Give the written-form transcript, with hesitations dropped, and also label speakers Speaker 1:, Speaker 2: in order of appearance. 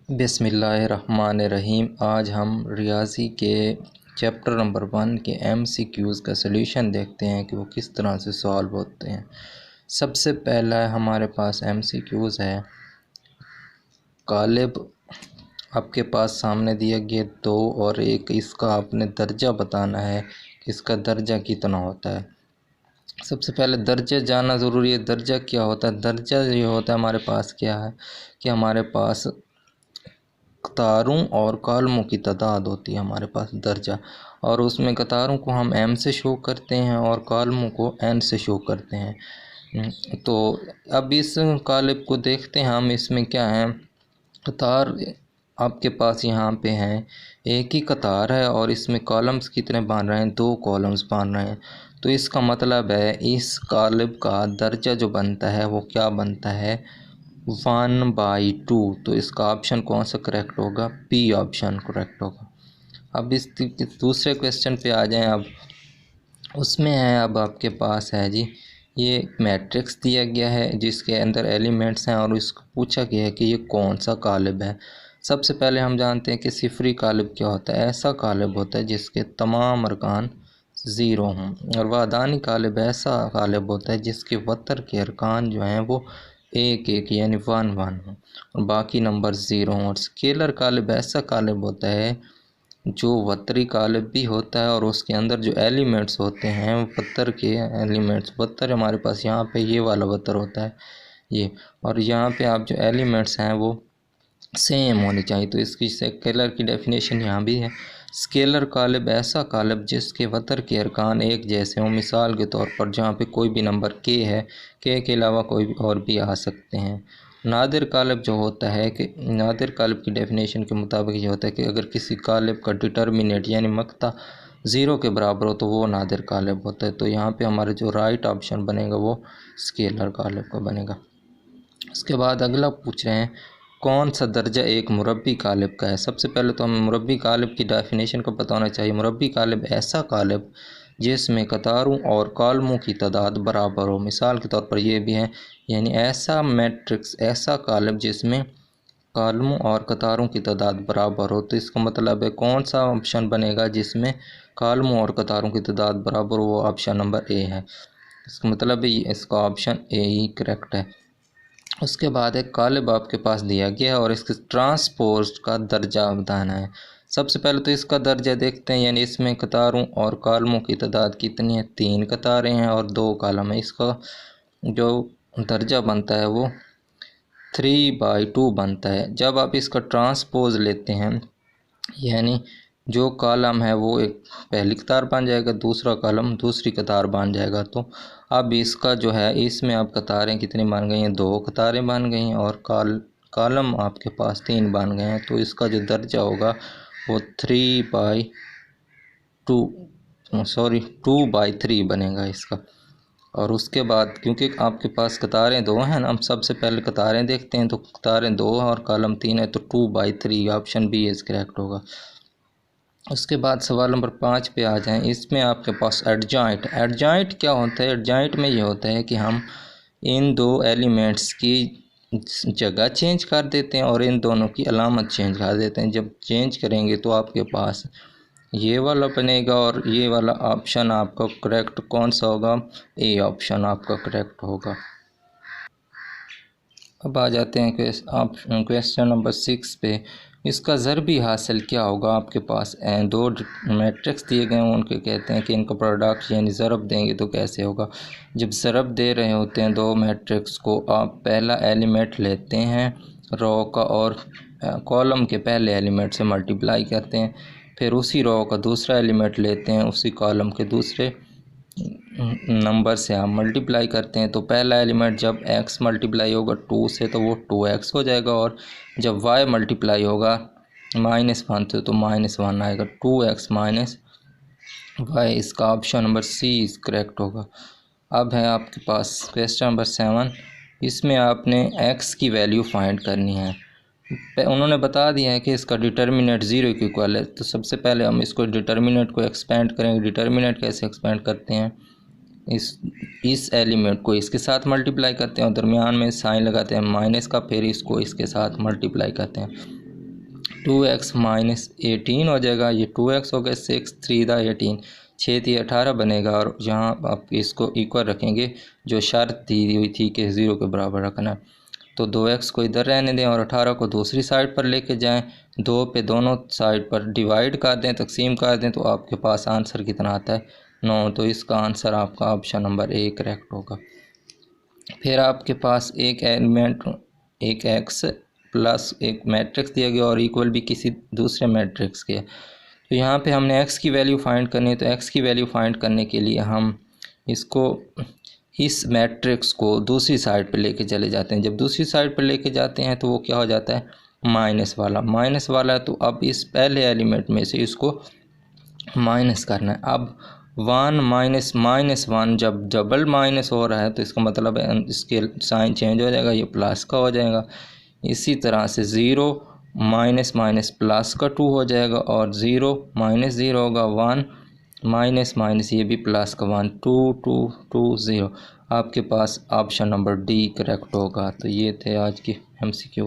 Speaker 1: बिस्मिल्लाहिर्रहमानिर्रहीम। आज हम रियाज़ी के चैप्टर नंबर 1 के MCQs का सलूशन देखते हैं कि वो किस तरह से सॉल्व होते हैं। सबसे पहला हमारे पास MCQs है। कालिब आपके पास सामने दिया गया 2 और 1, इसका आपने दर्जा बताना है कि इसका दर्जा कितना होता है। सबसे पहले दर्जा जानना ज़रूरी है। दर्जा क्या होता है? दर्जा ये होता है हमारे पास क्या है कि हमारे पास कतारों और कॉलमों की तादाद होती है हमारे पास दर्जा, और उसमें कतारों को हम M से शो करते हैं और कॉलमों को N से शो करते हैं। तो अब इस कालिब को देखते हैं हम। इसमें क्या है, कतार आपके पास यहाँ पे हैं, एक ही कतार है और इसमें कॉलम्स कितने बन रहे हैं? 2 कॉलम्स बन रहे हैं। तो इसका मतलब है इस कालिब का दर्जा जो बनता है वो क्या बनता है? 1/2। तो इसका ऑप्शन कौन सा करेक्ट होगा? पी ऑप्शन करेक्ट होगा। अब इस दूसरे क्वेश्चन पे आ जाएं। अब उसमें है, अब आपके पास है जी, ये मैट्रिक्स दिया गया है जिसके अंदर एलिमेंट्स हैं और इसको पूछा गया है कि ये कौन सा कालिब है। सबसे पहले हम जानते हैं कि सिफरी कालिब क्या होता है। ऐसा कालिब होता है जिसके तमाम अरकान 0 हों, और वादानी कालिब ऐसा कालिब होता है जिसके वतर के अरकान जो हैं वो 1 यानी 1 हों और बाकी नंबर 0 हों। और स्केलर कालिब ऐसा कालिब होता है जो वतरी कालिब भी होता है और उसके अंदर जो एलिमेंट्स होते हैं वतर के एलिमेंट्स, वतर हमारे पास यहाँ पे ये वाला वतर होता है ये, और यहाँ पे आप जो एलिमेंट्स हैं वो सेम होने चाहिए। तो इसकी स्केलर की डेफिनेशन यहाँ भी है। स्केलर कालिब ऐसा कालिब जिसके वतर के अरकान एक जैसे हों। मिसाल के तौर पर जहाँ पे कोई भी नंबर k है, k के अलावा कोई और भी आ सकते हैं। नादिर कालिब जो होता है कि नादिर कालिब की डेफिनेशन के मुताबिक ये होता है कि अगर किसी कालिब का डिटर्मिनेंट यानी मक्ता 0 के बराबर हो तो वो नादिर कालिब होता है। तो यहाँ पे हमारा जो राइट ऑप्शन बनेगा वो स्केलर कालिब का बनेगा। उसके बाद अगला पूछ रहे हैं कौन सा दर्जा एक मुरब्बी कालिब का है। सबसे पहले तो हमें मुरब्बी कालिब की डेफिनेशन को पता होना चाहिए। मुरब्बी कालिब ऐसा कालिब जिसमें कतारों और कॉलमों की तादाद बराबर हो। मिसाल के तौर पर यह भी है, यानी ऐसा मैट्रिक्स, ऐसा कालिब जिसमें कॉलमों और कतारों की तादाद बराबर हो। तो इसका मतलब है कौन सा ऑप्शन बनेगा जिसमें कॉलमों और कतारों की तादाद बराबर हो? वो ऑप्शन नंबर ए है। इसका मतलब है इसका ऑप्शन ए ही करेक्ट है। उसके बाद एक कालिब आपके पास दिया गया है और इसके ट्रांसपोज का दर्जा बताना है। सबसे पहले तो इसका दर्जा देखते हैं, यानी इसमें कतारों और कॉलमों की तादाद कितनी है? 3 कतारें हैं और 2 कॉलम है। इसका जो दर्जा बनता है वो 3/2 बनता है। जब आप इसका ट्रांसपोज लेते हैं, यानी जो कॉलम है वो एक पहली कतार बन जाएगा, दूसरा कॉलम दूसरी कतार बन जाएगा। तो अब इसका जो है, इसमें अब कतारें कितनी बन गई हैं? 2 कतारें बन गई हैं और कॉलम आपके पास 3 बन गए हैं। तो इसका जो दर्जा होगा वो 2/3 बनेगा इसका। और उसके बाद क्योंकि आपके पास कतारें 2 हैं ना, हम सबसे पहले कतारें देखते हैं। तो कतारें 2 और कॉलम 3 है, तो 2/3 ऑप्शन बी इज करेक्ट होगा। उसके बाद सवाल नंबर 5 पे आ जाएं। इसमें आपके पास एडजॉइंट, एडजॉइंट क्या होता है? एडजॉइंट में ये होता है कि हम इन 2 एलिमेंट्स की जगह चेंज कर देते हैं और इन दोनों की अलामत चेंज कर देते हैं। जब चेंज करेंगे तो आपके पास ये वाला बनेगा और ये वाला ऑप्शन आपका करेक्ट कौन सा होगा? ए ऑप्शन आपका करेक्ट होगा। अब आ जाते हैं क्वेश्चन नंबर 6 पे। इसका ज़रबी हासिल क्या होगा? आपके पास 2 मैट्रिक्स दिए गए हैं, उनके कहते हैं कि इनका प्रोडक्ट यानी ज़रब देंगे तो कैसे होगा। जब ज़रब दे रहे होते हैं 2 मैट्रिक्स को, आप पहला एलिमेंट लेते हैं रो का और कॉलम के पहले एलिमेंट से मल्टीप्लाई करते हैं, फिर उसी रो का दूसरा एलिमेंट लेते हैं, उसी कॉलम के दूसरे नंबर से आप मल्टीप्लाई करते हैं। तो पहला एलिमेंट जब x मल्टीप्लाई होगा 2 से तो वो 2x हो जाएगा, और जब y मल्टीप्लाई होगा -1 से तो -1 आएगा, 2x - y। इसका option number C is correct होगा। अब है आपके पास क्वेश्चन नंबर 7। इसमें आपने x की वैल्यू फाइंड करनी है। उन्होंने बता दिया है कि इसका डिटर्मिनेंट 0 के इक्वल है। तो सबसे पहले हम इसको डिटर्मिनेंट को एक्सपेंड करेंगे। डिटर्मिनेंट कैसे एक्सपेंड करते हैं? इस एलिमेंट को इसके साथ मल्टीप्लाई करते हैं और दरमियान में साइन लगाते हैं माइनस का, फिर इसको इसके साथ मल्टीप्लाई करते हैं। 2x माइनस 18 हो जाएगा, ये 2x हो गया, 6 3 दा 18, 6 3 18 बनेगा। और यहाँ आप इसको इक्वल रखेंगे, जो शर्त दी हुई थी कि 0 के बराबर रखना है। तो 2x को इधर रहने दें और 18 को दूसरी साइड पर लेके जाएं, 2 पे दोनों साइड पर डिवाइड कर दें, तकसीम कर दें, तो आपके पास आंसर कितना आता है 9। तो इसका आंसर आपका ऑप्शन नंबर ए करेक्ट होगा। फिर आपके पास एक एलिमेंट, एक x प्लस एक मैट्रिक्स दिया गया और इक्वल भी किसी दूसरे मैट्रिक्स के। तो यहाँ पे हमने x की वैल्यू फाइंड करनी है। तो x की वैल्यू फाइंड करने के लिए हम इसको, इस मैट्रिक्स को दूसरी साइड पे लेके चले जाते हैं। जब दूसरी साइड पे लेके जाते हैं तो वो क्या हो जाता है, माइनस वाला है। तो अब इस पहले एलिमेंट में से इसको माइनस करना है। अब 1 माइनस माइनस 1 जब डबल माइनस हो रहा है तो इसका मतलब है इसके साइन चेंज हो जाएगा, ये प्लस का हो जाएगा। इसी तरह से 0 माइनस माइनस प्लस का 2 हो जाएगा, और 0 माइनस 0 होगा 1 माइनस माइनस ये भी प्लस का 1, 2 2 2 0। आपके पास ऑप्शन नंबर डी करेक्ट होगा। तो ये थे आज की MCQ।